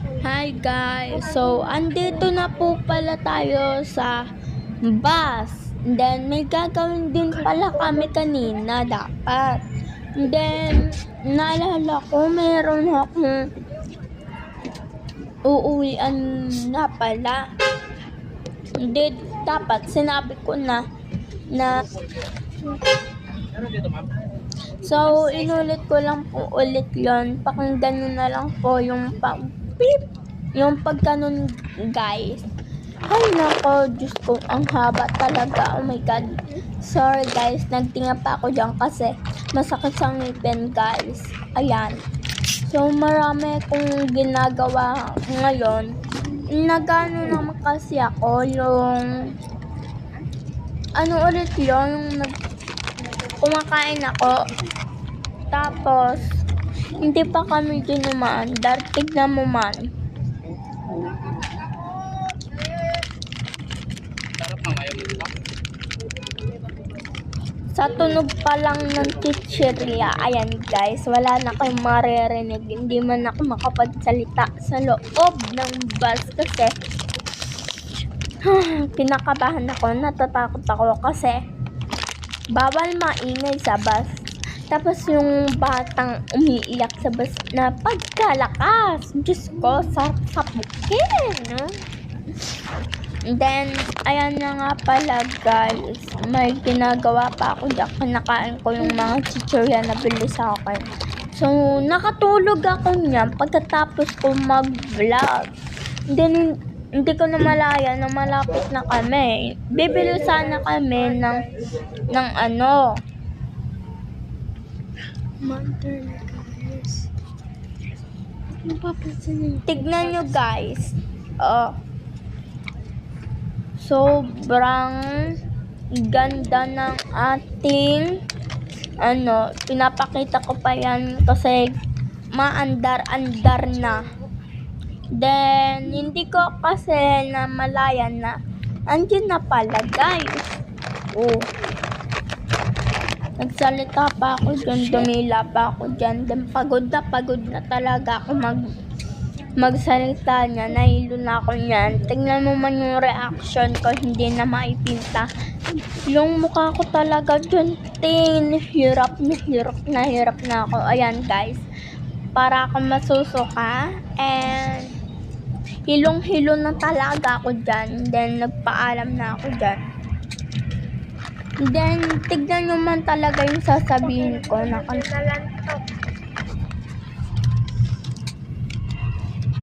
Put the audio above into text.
Hi guys! So, andito na po pala tayo sa bus. Then, may gagawin din pala kami kanina dapat. Then, naalala ko, meron akong uuwian na pala. Hindi, dapat sinabi ko na so, inulit ko lang po ulit yon. Pakinggan nyo na lang po yung pagkanon guys. Ay nako, Diyos ko, ang haba talaga. Oh my God. Sorry guys, nagtinga pa ako dyan kasi masakit sa ngipin guys. Ayan. So, marami kong ginagawa ngayon. Nagano naman kasi ako yung ano ulit yun, yung kumakain ako. Tapos, hindi pa kami dinumaandar. Tignan mo man. Sa tunog pa lang ng chichirya, ayan guys, wala na kayong maririnig. Hindi man ako makapagsalita sa loob ng bus kasi kinakabahan ako, natatakot ako kasi bawal maingay sa bus. Tapos yung batang umiiyak sa bus na pagkalakas. Diyos ko, sapukin, no? Then, ayan na nga pala guys, may ginagawa pa ako dyan. Kinakain ko yung mga chichirya na bili sa akin. So, nakatulog ako niyan pagkatapos ko mag-vlog. Then, hindi ko na malaya na malapit na kami. Bibili sana kami ng ano. Manter na guys. Tignan nyo guys. Sobrang ganda ng ating pinapakita ko pa yan kasi maandar-andar na. Then, hindi ko kasi na malaya na andyan na pala guys. Nagsalita pa ako dyan, dumila pa ako dyan. Then, pagod na talaga ako magsalita niya. Nahilo na ako niyan. Tingnan mo man yung reaction ko, hindi na maipinta. Yung mukha ko talaga dyan, hirap na ako. Ayan guys, para akong masusuka. And, hilong-hilo na talaga ako dyan. Then, nagpaalam na ako dyan. Then, tignan nyo man talaga yung sasabihin ko na